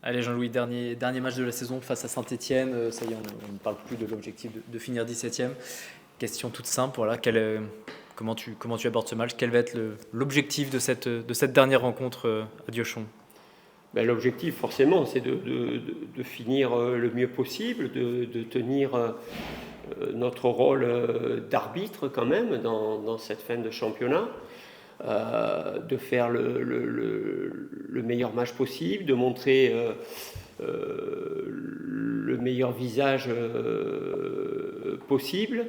Allez Jean-Louis, dernier match de la saison face à Saint-Étienne. Ça y est, on ne parle plus de l'objectif de finir 17e. Question toute simple, voilà, comment tu abordes ce match? Quel va être l'objectif de cette dernière rencontre à Diochon? Ben, l'objectif, forcément, c'est de finir le mieux possible, de tenir notre rôle d'arbitre quand même dans cette fin de championnat, de faire le meilleur match possible, de montrer le meilleur visage possible,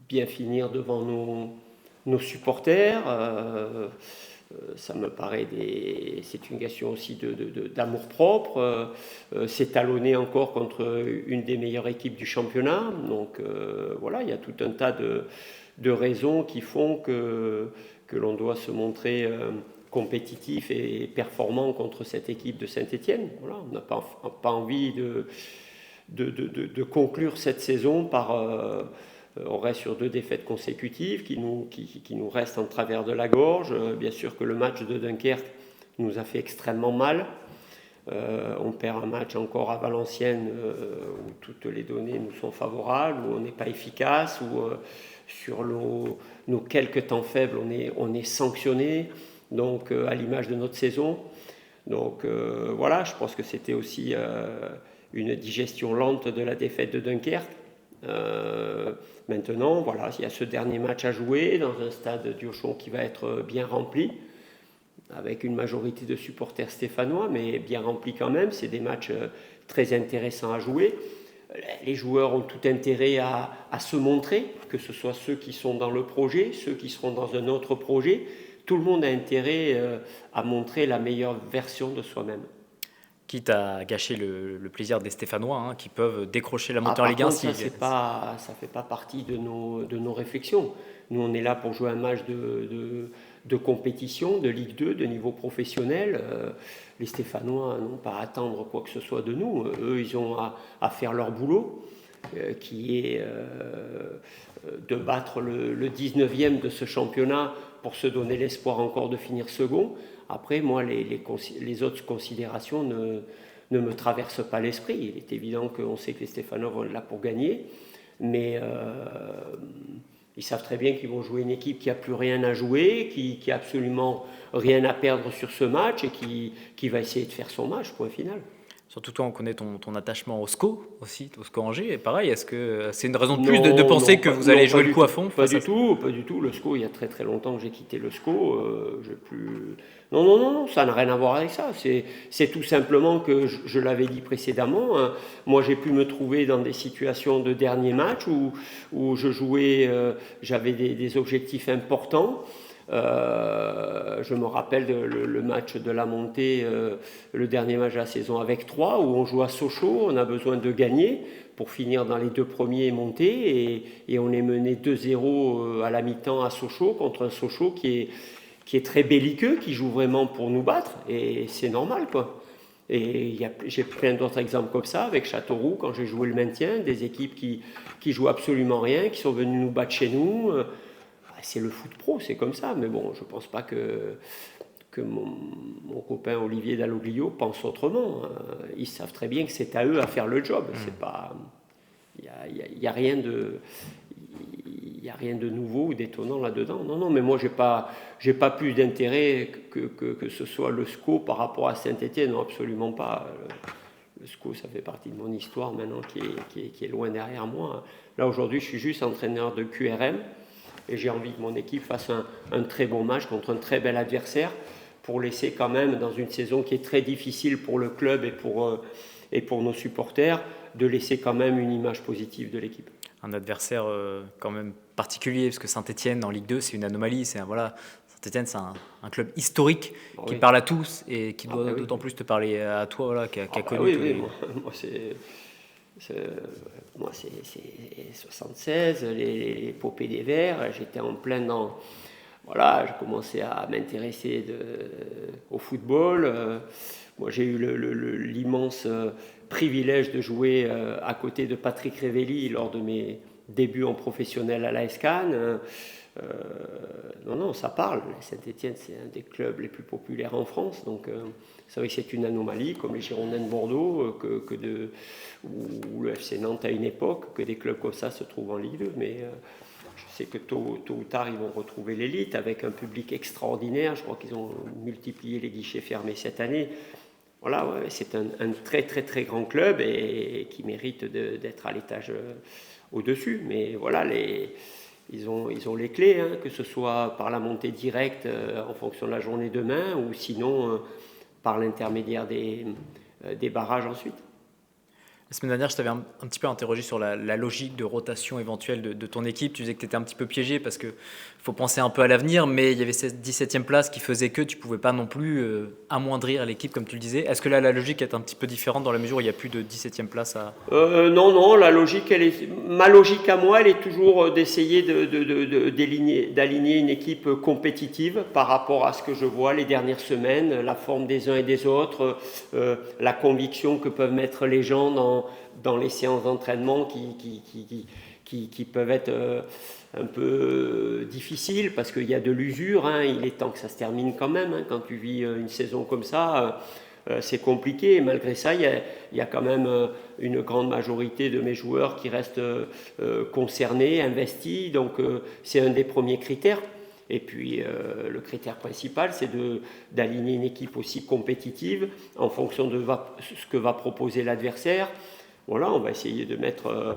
bien finir devant nos supporters. Ça me paraît c'est une question aussi d'amour-propre. C'est talonné encore contre une des meilleures équipes du championnat. Donc voilà, il y a tout un tas de raisons qui font que l'on doit se montrer compétitif et performant contre cette équipe de Saint-Étienne. Voilà, on n'a pas envie de conclure cette saison par... on reste sur 2 défaites consécutives qui nous restent en travers de la gorge. Bien sûr que le match de Dunkerque nous a fait extrêmement mal. On perd un match encore à Valenciennes où toutes les données nous sont favorables, où on n'est pas efficace, où sur nos quelques temps faibles on est sanctionné, donc à l'image de notre saison. Donc voilà, je pense que c'était aussi une digestion lente de la défaite de Dunkerque. Maintenant, voilà, il y a ce dernier match à jouer dans un stade Diochon qui va être bien rempli, avec une majorité de supporters stéphanois, mais bien rempli quand même. C'est des matchs très intéressants à jouer. Les joueurs ont tout intérêt à se montrer, que ce soit ceux qui sont dans le projet, ceux qui seront dans un autre projet. Tout le monde a intérêt à montrer la meilleure version de soi-même. Quitte à gâcher le plaisir des Stéphanois, hein, qui peuvent décrocher la montée en Par Ligue 1. contre, ça ne fait pas partie de nos réflexions. Nous, on est là pour jouer un match de compétition, de Ligue 2, de niveau professionnel. Les Stéphanois n'ont pas à attendre quoi que ce soit de nous. Eux, ils ont à faire leur boulot, qui est de battre le 19e de ce championnat pour se donner l'espoir encore de finir second. Après, moi, les autres considérations ne me traversent pas l'esprit. Il est évident qu'on sait que les Stéphanois vont être là pour gagner, mais ils savent très bien qu'ils vont jouer une équipe qui n'a plus rien à jouer, qui n'a absolument rien à perdre sur ce match et qui va essayer de faire son match, point final. Surtout toi, on connaît ton attachement au SCO aussi, au SCO Angers. Et pareil, est-ce que c'est une raison de plus Non, de penser non, que pas, vous allez non, jouer pas le du coup tout. à fond? Pas du tout, pas du tout. Le SCO, il y a très très longtemps que j'ai quitté le SCO. Non, non, non, non, ça n'a rien à voir avec ça. C'est tout simplement que je l'avais dit précédemment. Hein. Moi, j'ai pu me trouver dans des situations de dernier match où je jouais, j'avais des objectifs importants. Je me rappelle le match de la montée, le dernier match de la saison avec 3, où on joue à Sochaux, on a besoin de gagner pour finir dans les 2 premiers et monter, et on est mené 2-0 à la mi-temps à Sochaux, contre un Sochaux qui est très belliqueux, qui joue vraiment pour nous battre, et c'est normal quoi. Et j'ai plein d'autres exemples comme ça, avec Châteauroux, quand j'ai joué le maintien, des équipes qui jouent absolument rien, qui sont venues nous battre chez nous. C'est le foot pro, c'est comme ça, mais bon, je ne pense pas que mon copain Olivier Dalloglio pense autrement. Ils savent très bien que c'est à eux à faire le job. C'est pas, il y a rien de nouveau ou d'étonnant là-dedans. Non, non, mais moi j'ai pas plus d'intérêt que ce soit le SCO par rapport à Saint-Étienne, non, absolument pas. Le SCO, ça fait partie de mon histoire maintenant qui est loin derrière moi. Là aujourd'hui, je suis juste entraîneur de QRM. Et j'ai envie que mon équipe fasse un très bon match contre un très bel adversaire pour laisser quand même, dans une saison qui est très difficile pour le club et pour nos supporters, de laisser quand même une image positive de l'équipe. Un adversaire quand même particulier, parce que Saint-Étienne en Ligue 2, c'est une anomalie. Voilà, Saint-Étienne, c'est un club historique qui parle à tous et qui doit d'autant plus te parler à toi, voilà, qui a connu oui, tous oui, les... moi c'est 76, l'épopée des Verts, j'étais en plein dans... Voilà, j'ai commencé à m'intéresser au football. Moi, j'ai eu l'immense privilège de jouer à côté de Patrick Révelli lors de mes débuts en professionnel à l'AS Cannes. Non, ça parle. Saint-Étienne, c'est un des clubs les plus populaires en France. Donc, c'est vrai que c'est une anomalie, comme les Girondins de Bordeaux ou le FC Nantes à une époque, que des clubs comme ça se trouvent en Ligue 2. Mais je sais que tôt ou tard, ils vont retrouver l'élite avec un public extraordinaire. Je crois qu'ils ont multiplié les guichets fermés cette année. Voilà, ouais, c'est un très très très grand club et qui mérite d'être à l'étage au-dessus. Mais voilà, ils ont les clés, hein, que ce soit par la montée directe en fonction de la journée demain ou sinon par l'intermédiaire des barrages ensuite. La semaine dernière, je t'avais un petit peu interrogé sur la logique de rotation éventuelle de ton équipe. Tu disais que tu étais un petit peu piégé parce qu'il faut penser un peu à l'avenir, mais il y avait cette 17e place qui faisait que tu ne pouvais pas non plus amoindrir l'équipe, comme tu le disais. Est-ce que là, la logique est un petit peu différente dans la mesure où il n'y a plus de 17e place à... Non, la logique, ma logique à moi, elle est toujours d'essayer d'aligner une équipe compétitive par rapport à ce que je vois les dernières semaines, la forme des uns et des autres, la conviction que peuvent mettre les gens dans les séances d'entraînement qui peuvent être un peu difficiles parce qu'il y a de l'usure, hein. Il est temps que ça se termine quand même, hein. Quand tu vis une saison comme ça, c'est compliqué. Et malgré ça, il y a quand même une grande majorité de mes joueurs qui restent concernés, investis. Donc c'est un des premiers critères. Et puis le critère principal, c'est d'aligner une équipe aussi compétitive en fonction de ce que va proposer l'adversaire. Voilà, on va essayer de mettre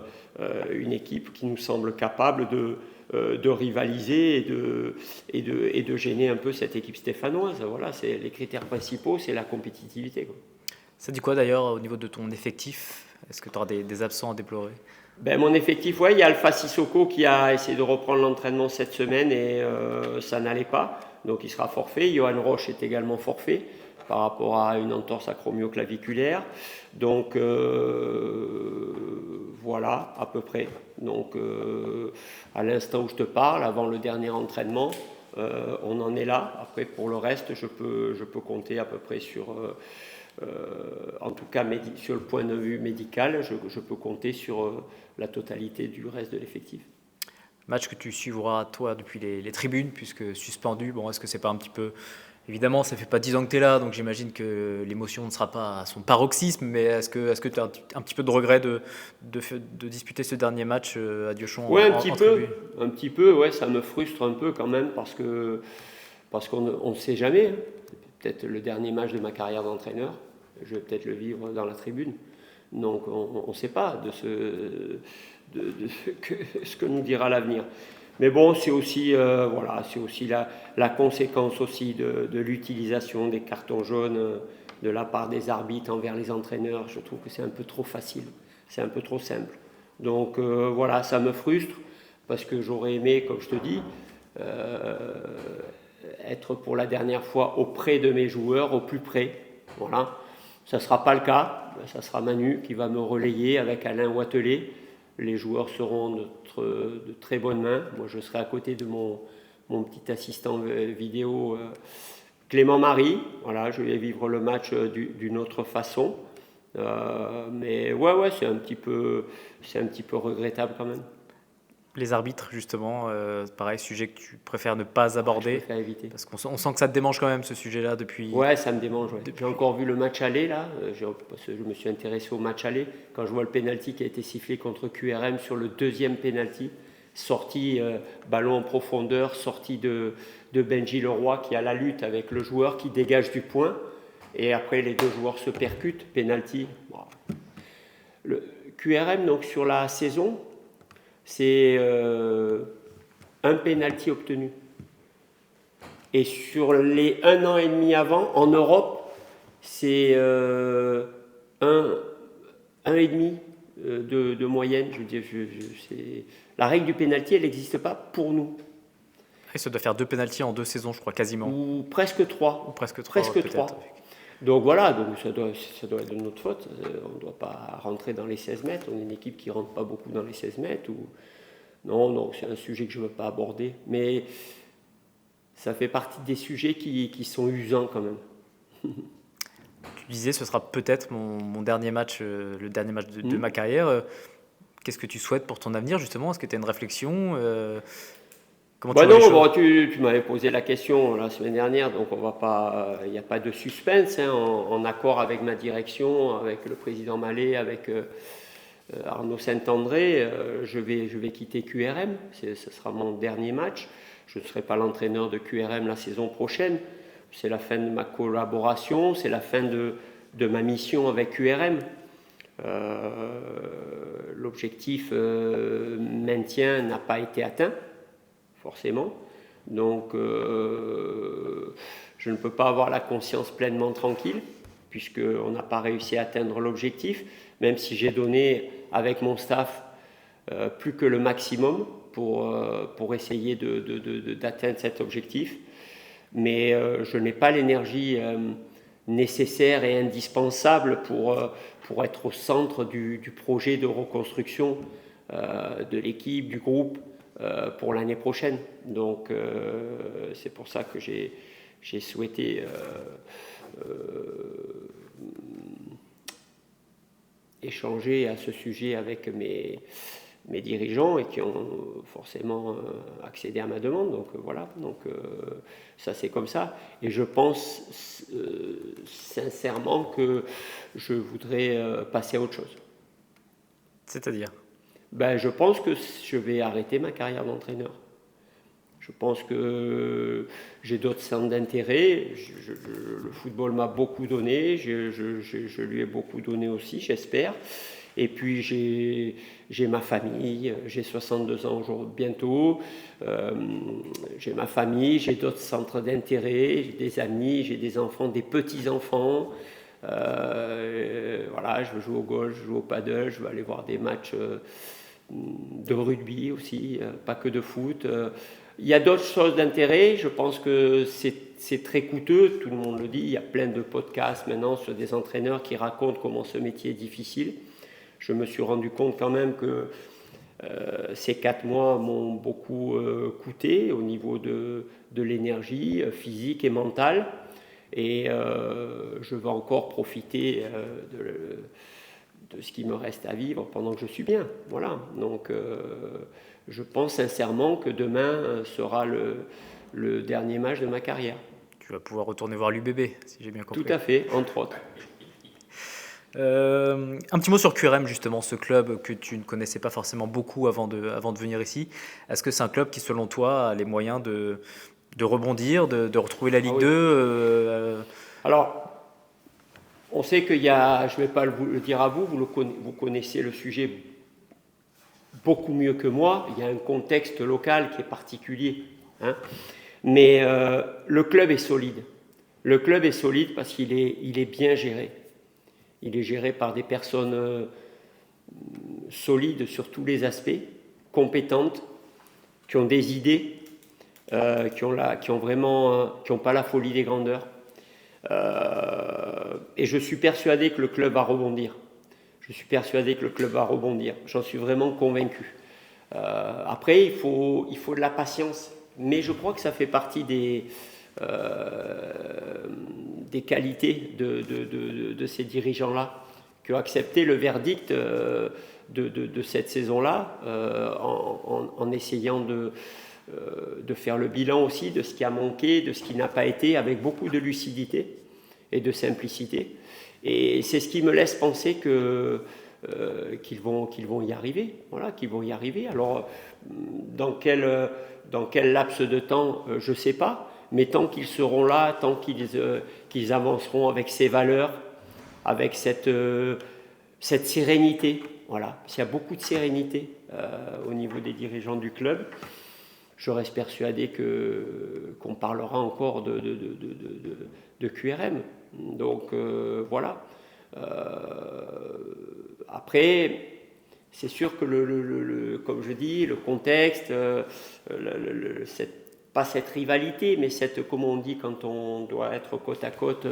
une équipe qui nous semble capable de rivaliser et de gêner un peu cette équipe stéphanoise. Voilà, c'est les critères principaux, c'est la compétitivité, quoi. Ça dit quoi d'ailleurs au niveau de ton effectif? Est-ce que tu auras des absents à déplorer? Mon effectif, ouais, il y a Alpha Sissoko qui a essayé de reprendre l'entraînement cette semaine et ça n'allait pas. Donc il sera forfait. Johan Roche est également forfait par rapport à une entorse acromioclaviculaire. Donc voilà, à peu près. Donc à l'instant où je te parle, avant le dernier entraînement, on en est là. Après, pour le reste, je peux compter à peu près sur... en tout cas, sur le point de vue médical, je peux compter sur la totalité du reste de l'effectif. Match que tu suivras, toi, depuis les tribunes, puisque suspendu. Bon, est-ce que c'est pas un petit peu... Évidemment, ça fait pas 10 ans que tu es là, donc j'imagine que l'émotion ne sera pas à son paroxysme, mais est-ce que tu as un petit peu de regret de disputer ce dernier match à Diochon? Oui, un petit peu, ouais, ça me frustre un peu quand même, parce qu'on ne sait jamais, hein. C'est peut-être le dernier match de ma carrière d'entraîneur, je vais peut-être le vivre dans la tribune. Donc on ne sait pas de ce que nous dira l'avenir. Mais bon, c'est aussi, c'est aussi la conséquence aussi de l'utilisation des cartons jaunes de la part des arbitres envers les entraîneurs. Je trouve que c'est un peu trop facile, c'est un peu trop simple. Donc voilà, ça me frustre parce que j'aurais aimé, comme je te dis, être pour la dernière fois auprès de mes joueurs, au plus près. Voilà. Ça ne sera pas le cas, ça sera Manu qui va me relayer avec Alain Watelet. Les joueurs seront de très bonnes mains. Moi, je serai à côté de mon petit assistant vidéo Clément Marie. Voilà, je vais vivre le match d'une autre façon. Mais ouais, c'est un petit peu regrettable quand même. Les arbitres, justement, pareil, sujet que tu préfères ne pas aborder. Je préfère éviter. Parce qu'on sent que ça te démange quand même, ce sujet-là, depuis... Ouais, ça me démange. Ouais. J'ai encore vu le match aller, là. Parce que je me suis intéressé au match aller. Quand je vois le pénalty qui a été sifflé contre QRM sur le deuxième pénalty, sortie ballon en profondeur, sortie de Benji Leroy qui a la lutte avec le joueur qui dégage du point. Et après, les deux joueurs se percutent, pénalty. Wow. Le QRM, donc, sur la saison, c'est un pénalty obtenu. Et sur les 1 an et demi avant, en Europe, c'est 1,5 de moyenne. Je veux dire, la règle du pénalty, elle n'existe pas pour nous. Et ça doit faire 2 pénaltys en 2 saisons, je crois, quasiment. Ou presque 3. Ou presque 3. Presque 3. Donc voilà, donc ça doit être de notre faute. On ne doit pas rentrer dans les 16 mètres. On est une équipe qui ne rentre pas beaucoup dans les 16 mètres. Non, c'est un sujet que je ne veux pas aborder. Mais ça fait partie des sujets qui sont usants quand même. Tu disais, ce sera peut-être mon dernier match, le dernier match de ma carrière. Qu'est-ce que tu souhaites pour ton avenir, justement? Est-ce que tu as une réflexion? Comment Bah tu vois les non, choses? bon, tu m'avais posé la question la semaine dernière, donc on va pas, il n'y a pas de suspense, hein, en accord avec ma direction, avec le président Mallet, avec Arnaud Saint-André, je vais quitter QRM, ce sera mon dernier match. Je ne serai pas l'entraîneur de QRM la saison prochaine. C'est la fin de ma collaboration, c'est la fin de ma mission avec QRM. L'objectif maintien n'a pas été atteint, forcément. Donc, je ne peux pas avoir la conscience pleinement tranquille, puisqu'on n'a pas réussi à atteindre l'objectif, même si j'ai donné avec mon staff plus que le maximum pour essayer d'atteindre cet objectif. Mais je n'ai pas l'énergie nécessaire et indispensable pour être au centre du projet de reconstruction de l'équipe, du groupe, pour l'année prochaine. Donc c'est pour ça que j'ai souhaité échanger à ce sujet avec mes dirigeants et qui ont forcément accédé à ma demande. Donc voilà, donc ça c'est comme ça. Et je pense sincèrement que je voudrais passer à autre chose. C'est-à-dire? Ben, je pense que je vais arrêter ma carrière d'entraîneur. Je pense que j'ai d'autres centres d'intérêt. Le football m'a beaucoup donné, je lui ai beaucoup donné aussi, j'espère. Et puis j'ai ma famille, j'ai 62 ans aujourd'hui bientôt, j'ai ma famille, j'ai d'autres centres d'intérêt, j'ai des amis, j'ai des enfants, des petits-enfants. Voilà, je veux jouer au golf, je joue au paddle, je veux aller voir des matchs de rugby aussi, pas que de foot. Il y a d'autres choses d'intérêt, je pense que c'est très coûteux, tout le monde le dit, il y a plein de podcasts maintenant sur des entraîneurs qui racontent comment ce métier est difficile. Je me suis rendu compte quand même que ces 4 mois m'ont beaucoup coûté au niveau de l'énergie physique et mentale. Et je vais encore profiter de ce qui me reste à vivre pendant que je suis bien. Voilà. Donc je pense sincèrement que demain sera le dernier match de ma carrière. Tu vas pouvoir retourner voir l'UBB, si j'ai bien compris. Tout à fait, entre autres. Un petit mot sur QRM justement, ce club que tu ne connaissais pas forcément beaucoup avant de venir ici. Est-ce que c'est un club qui selon toi a les moyens de rebondir, de retrouver la Ligue 2 Alors, on sait qu'il y a, je ne vais pas le dire à vous, vous connaissez le sujet beaucoup mieux que moi, il y a un contexte local qui est particulier, hein. Mais le club est solide. Le club est solide parce qu'il est bien géré. Il est géré par des personnes solides sur tous les aspects, compétentes, qui ont des idées, qui ont pas la folie des grandeurs. Et je suis persuadé que le club va rebondir. J'en suis vraiment convaincu. Après, il faut de la patience. Mais je crois que ça fait partie des qualités de ces dirigeants-là, qui ont accepté le verdict de cette saison-là, en essayant de faire le bilan aussi de ce qui a manqué, de ce qui n'a pas été, avec beaucoup de lucidité et de simplicité. Et c'est ce qui me laisse penser qu'ils vont y arriver. Voilà, qu'ils vont y arriver. Alors, dans quel laps de temps, je ne sais pas, mais tant qu'ils seront là, tant qu'ils avanceront avec ces valeurs, avec cette sérénité, voilà. Il y a beaucoup de sérénité au niveau des dirigeants du club. Je reste persuadé qu'on parlera encore de QRM. Donc voilà. Après, c'est sûr que comme je dis, le contexte, pas cette rivalité, mais comment on dit quand on doit être côte à côte.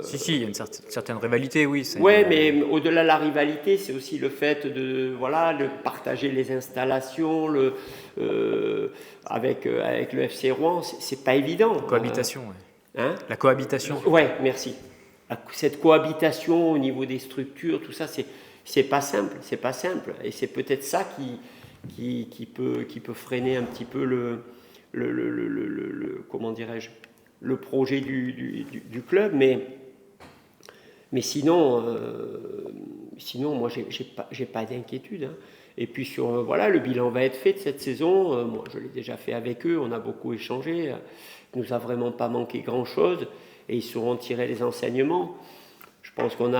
Si, il y a une certaine rivalité, oui. Oui, mais au-delà de la rivalité, c'est aussi le fait de partager les installations avec le FC Rouen, c'est pas évident. La cohabitation, oui. Hein ? La cohabitation. Oui, merci. Cette cohabitation au niveau des structures, tout ça, c'est pas simple. Et c'est peut-être ça qui peut freiner un petit peu comment dirais-je, le projet du club, mais sinon, moi, j'ai pas d'inquiétude. Hein. Et puis voilà, le bilan va être fait de cette saison. Moi, je l'ai déjà fait avec eux. On a beaucoup échangé. Il nous a vraiment pas manqué grand-chose, et ils sauront tirer les enseignements. Je pense il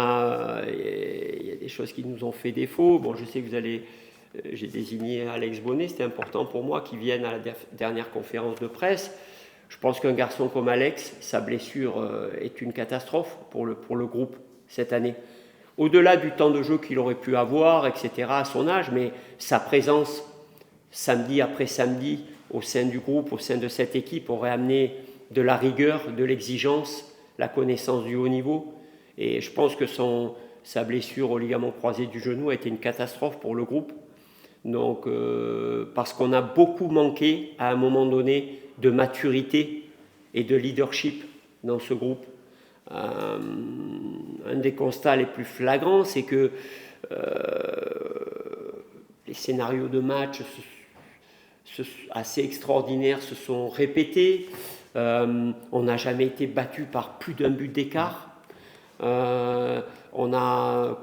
y a des choses qui nous ont fait défaut. Bon, je sais que j'ai désigné Alex Bonnet. C'était important pour moi qu'il vienne à la dernière conférence de presse. Je pense qu'un garçon comme Alex, sa blessure est une catastrophe pour le groupe cette année. Au-delà du temps de jeu qu'il aurait pu avoir, etc., à son âge, mais sa présence samedi après samedi au sein du groupe, au sein de cette équipe, aurait amené de la rigueur, de l'exigence, la connaissance du haut niveau. Et je pense que sa blessure au ligament croisé du genou a été une catastrophe pour le groupe. Donc, parce qu'on a beaucoup manqué à un moment donné de maturité et de leadership dans ce groupe. Un des constats les plus flagrants, c'est que les scénarios de match assez extraordinaires se sont répétés. On n'a jamais été battu par plus d'un but d'écart. On a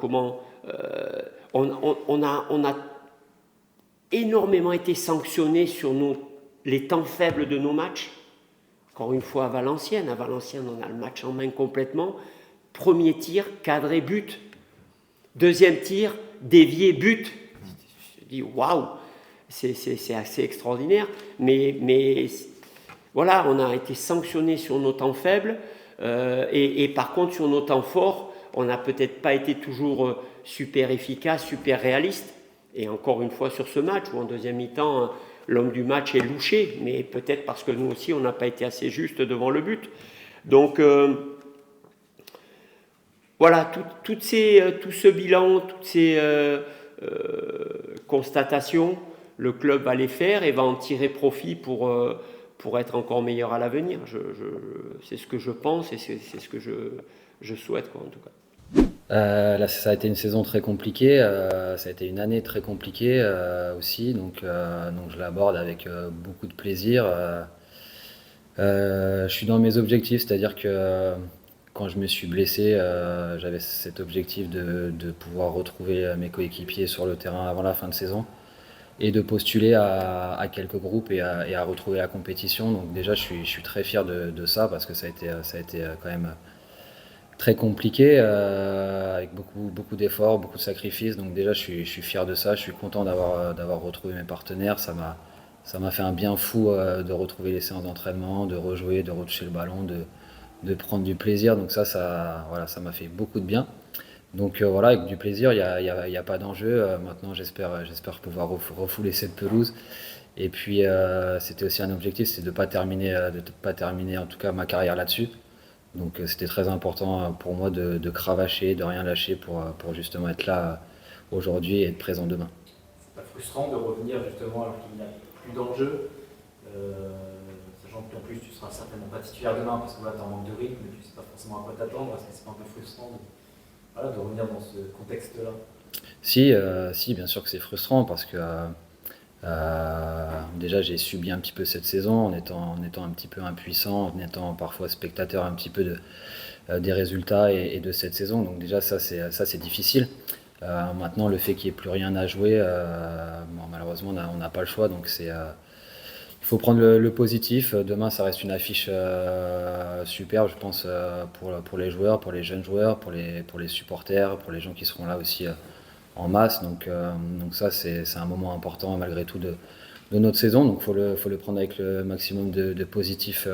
énormément été sanctionné sur les temps faibles de nos matchs. Encore une fois à Valenciennes, on a le match en main complètement. Premier tir, cadré, but. Deuxième tir, dévié, but. Je dis waouh, c'est assez extraordinaire. Mais voilà, on a été sanctionné sur nos temps faibles. Et par contre, sur nos temps forts, on n'a peut-être pas été toujours super efficace, super réaliste. Et encore une fois sur ce match, où en deuxième mi-temps, l'homme du match est Louché, mais peut-être parce que nous aussi, on n'a pas été assez juste devant le but. Donc, voilà, tout ce bilan, toutes ces constatations, le club va les faire et va en tirer profit pour être encore meilleur à l'avenir. C'est ce que je pense et c'est ce que je souhaite, quoi, en tout cas. Là, ça a été une saison très compliquée, ça a été une année très compliquée aussi, donc je l'aborde avec beaucoup de plaisir. Je suis dans mes objectifs, c'est-à-dire que quand je me suis blessé, j'avais cet objectif de pouvoir retrouver mes coéquipiers sur le terrain avant la fin de saison et de postuler à quelques groupes et à retrouver la compétition. Donc déjà, je suis très fier de ça parce que ça a été quand même très compliqué, avec beaucoup d'efforts, beaucoup de sacrifices. Donc déjà, je suis fier de ça. Je suis content d'avoir retrouvé mes partenaires. Ça m'a fait un bien fou de retrouver les séances d'entraînement, de rejouer, de retoucher le ballon, de prendre du plaisir. Donc voilà, ça m'a fait beaucoup de bien. Donc voilà, avec du plaisir, il y a pas d'enjeu. Maintenant, j'espère pouvoir refouler cette pelouse. Et puis, c'était aussi un objectif, c'est de ne pas terminer en tout cas ma carrière là-dessus. Donc c'était très important pour moi de cravacher, de rien lâcher pour justement être là aujourd'hui et être présent demain. C'est pas frustrant de revenir justement alors qu'il n'y a plus d'enjeu, sachant qu'en plus tu seras certainement pas titulaire demain parce que là tu en manques de rythme et tu sais pas forcément à quoi t'attendre. Est-ce que c'est pas un peu frustrant de revenir dans ce contexte-là? Si, bien sûr que c'est frustrant parce que déjà j'ai subi un petit peu cette saison en étant un petit peu impuissant, en étant parfois spectateur un petit peu des résultats et de cette saison. Donc déjà ça c'est difficile. Maintenant le fait qu'il n'y ait plus rien à jouer, malheureusement on n'a pas le choix. Donc il faut prendre le positif. Demain ça reste une affiche superbe, je pense, pour les joueurs, pour les jeunes joueurs, pour les supporters, pour les gens qui seront là aussi en masse. Donc ça c'est un moment important malgré tout de notre saison. Donc faut le prendre avec le maximum de positif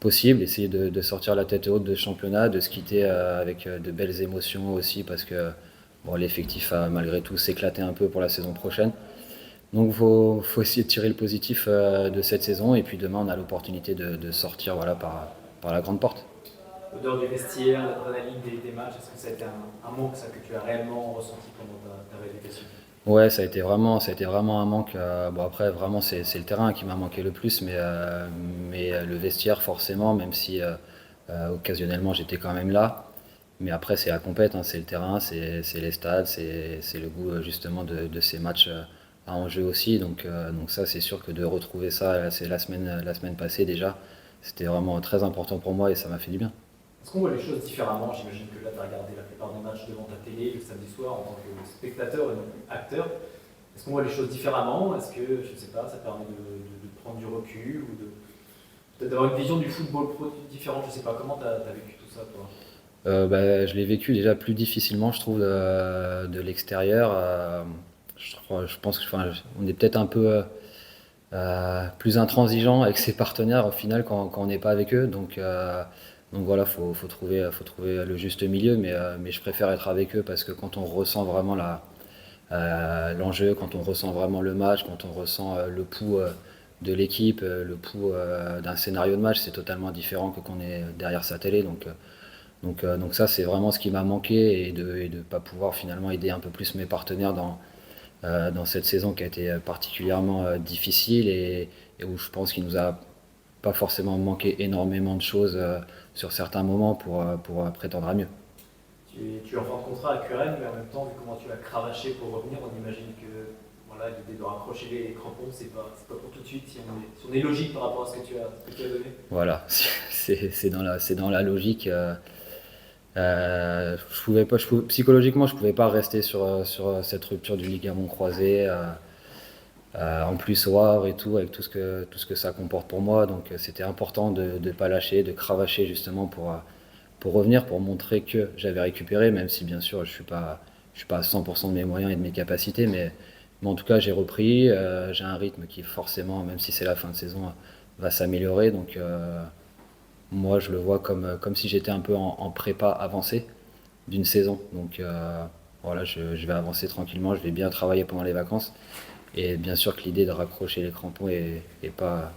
possible, essayer de sortir la tête haute de championnat, de se quitter avec de belles émotions aussi parce que l'effectif a malgré tout s'éclaté un peu pour la saison prochaine. Donc faut essayer de tirer le positif de cette saison et puis demain on a l'opportunité de sortir par la grande porte. L'odeur du vestiaire, l'adrénaline des matchs, est-ce que ça a été un manque ça, que tu as réellement ressenti pendant ta rééducation? Ouais, ça a été vraiment un manque. Après, vraiment, c'est le terrain qui m'a manqué le plus, mais le vestiaire, forcément, même si occasionnellement j'étais quand même là. Mais après, c'est la compète, hein, c'est le terrain, c'est les stades, c'est le goût justement de ces matchs enjeu aussi. Donc ça, c'est sûr que de retrouver ça, là, c'est la semaine passée déjà, c'était vraiment très important pour moi et ça m'a fait du bien. Est-ce qu'on voit les choses différemment? J'imagine que là, tu as regardé la plupart des matchs devant ta télé le samedi soir en tant que spectateur et non plus acteur. Est-ce qu'on voit les choses différemment? Est-ce que, je ne sais pas, ça permet de prendre du recul ou peut-être d'avoir une vision du football pro différente? Je ne sais pas, comment tu as vécu tout ça, toi? Je l'ai vécu déjà plus difficilement, je trouve, de l'extérieur. Je pense que, enfin, on est peut-être un peu plus intransigeant avec ses partenaires au final quand on n'est pas avec eux. Donc voilà, faut trouver le juste milieu, mais je préfère être avec eux parce que quand on ressent vraiment l'enjeu, quand on ressent vraiment le match, quand on ressent le pouls de l'équipe, le pouls d'un scénario de match, c'est totalement différent que quand on est derrière sa télé. Donc ça, c'est vraiment ce qui m'a manqué et de pas pouvoir finalement aider un peu plus mes partenaires dans cette saison qui a été particulièrement difficile et où je pense qu'il nous a pas forcément manqué énormément de choses sur certains moments pour prétendre à mieux. Tu es en fin de contrat à QRM, mais en même temps, vu comment tu as cravaché pour revenir, on imagine que voilà, l'idée de raccrocher les crampons, c'est pas pour tout de suite, si on est logique par rapport à ce que tu as donné. Voilà, c'est dans la logique. Psychologiquement, je pouvais pas rester sur cette rupture du ligament croisé. En plus au Havre et tout, avec tout ce que ça comporte pour moi. Donc c'était important de ne pas lâcher, de cravacher justement pour revenir, pour montrer que j'avais récupéré, même si bien sûr je suis pas à 100% de mes moyens et de mes capacités, mais en tout cas j'ai repris, j'ai un rythme qui forcément, même si c'est la fin de saison, va s'améliorer. Donc moi je le vois comme si j'étais un peu en prépa avancée d'une saison. Donc voilà, je vais avancer tranquillement, je vais bien travailler pendant les vacances. Et bien sûr que l'idée de raccrocher les crampons est pas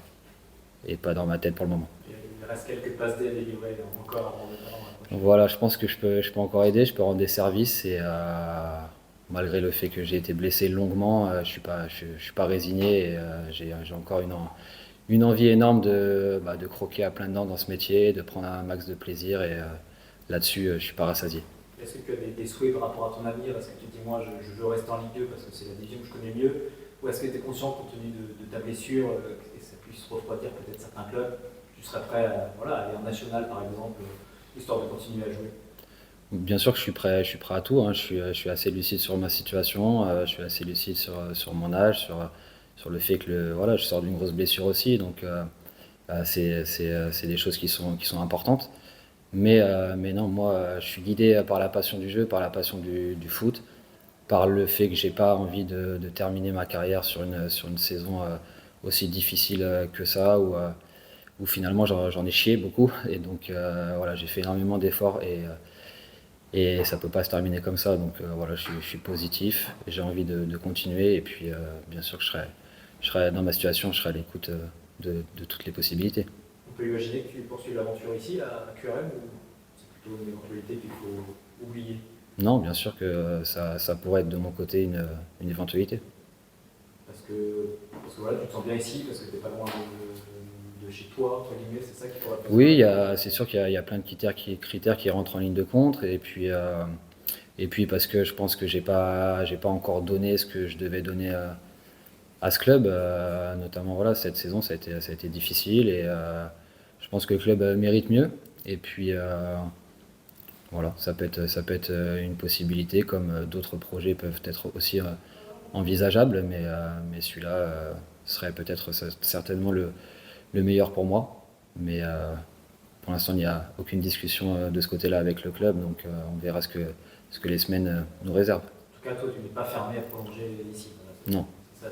dans ma tête pour le moment. Il reste quelques passes D à délivrer encore avant de raccrocher. Donc voilà, je pense que je peux encore aider, je peux rendre des services et malgré le fait que j'ai été blessé longuement, je suis pas résigné et j'ai encore une envie énorme de croquer à pleines dents dans ce métier, de prendre un max de plaisir et là-dessus, je suis pas rassasié. Est-ce que tu as des souhaits par rapport à ton avenir? Est-ce que tu te dis, moi, je veux rester en Ligue 2 parce que c'est la division que je connais mieux? Ou est-ce que tu es conscient, compte tenu de ta blessure, que ça puisse refroidir peut-être certains clubs, tu serais prêt à voilà, aller en national, par exemple, histoire de continuer à jouer? Bien sûr que je suis prêt à tout, hein. Je suis assez lucide sur ma situation, je suis assez lucide sur mon âge, sur le fait que voilà, je sors d'une grosse blessure aussi, donc c'est des choses qui sont importantes. Mais non, moi, je suis guidé par la passion du jeu, par la passion du foot, par le fait que j'ai pas envie de terminer ma carrière sur une saison aussi difficile que ça, où finalement j'en ai chié beaucoup. Et donc voilà, j'ai fait énormément d'efforts et ça peut pas se terminer comme ça. Donc voilà, je suis positif, j'ai envie de continuer. Et puis bien sûr que je serai dans ma situation, je serai à l'écoute de toutes les possibilités. On peut imaginer que tu poursuives l'aventure ici, à QRM, ou c'est plutôt une éventualité qu'il faut oublier? Non, bien sûr que ça pourrait être de mon côté une éventualité. Parce que voilà, tu te sens bien ici, parce que tu n'es pas loin de chez toi, entre guillemets, c'est ça qui pourrait poser Oui, problème. c'est sûr qu'il y a plein de critères qui rentrent en ligne de compte. Et puis parce que je pense que j'ai pas encore donné ce que je devais donner à ce club. Notamment, voilà, cette saison, ça a été difficile. Et je pense que le club mérite mieux. Et puis, voilà, ça peut être une possibilité, comme d'autres projets peuvent être aussi envisageables. Mais celui-là serait peut-être certainement le meilleur pour moi. Mais pour l'instant, il n'y a aucune discussion de ce côté-là avec le club, donc on verra ce que les semaines nous réservent. En tout cas, toi, tu n'es pas fermé à prolonger ici. Voilà, Non. c'est ça,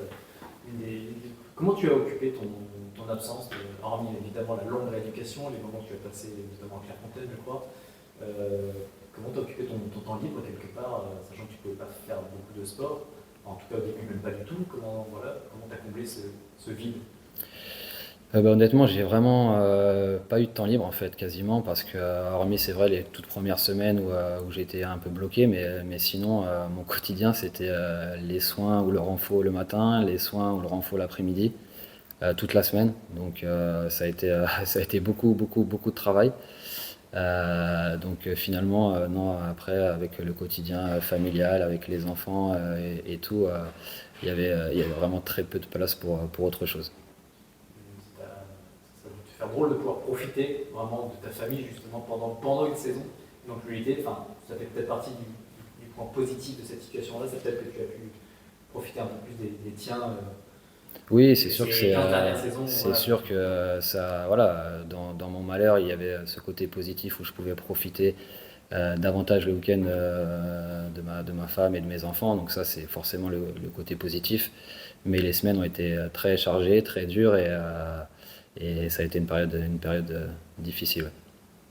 comment tu as occupé ton absence, hormis évidemment la longue rééducation, les moments que tu as passés notamment à Clairefontaine, je crois. Comment tu as occupé ton temps libre quelque part, sachant que tu ne pouvais pas faire beaucoup de sport, en tout cas au début même pas du tout, comment tu as comblé ce vide? Honnêtement, j'ai vraiment pas eu de temps libre en fait, quasiment, parce que, hormis c'est vrai les toutes premières semaines où j'étais un peu bloqué, mais sinon mon quotidien c'était les soins ou le renfo le matin, les soins ou le renfo l'après-midi, toute la semaine. Donc ça a été beaucoup de travail. Donc finalement, non, après, avec le quotidien familial, avec les enfants et tout, il y avait vraiment très peu de place pour autre chose. Ça doit te faire drôle de pouvoir profiter vraiment de ta famille justement pendant une saison, donc l'unité, enfin, ça fait peut-être partie du point positif de cette situation-là, c'est peut-être que tu as pu profiter un peu plus des tiens. Oui, c'est sûr que Ces 15 dernières saisons, c'est voilà. sûr que ça, voilà, dans mon malheur, il y avait ce côté positif où je pouvais profiter davantage le week-end de ma femme et de mes enfants. Donc ça, c'est forcément le côté positif. Mais les semaines ont été très chargées, très dures et ça a été une période difficile. Ouais.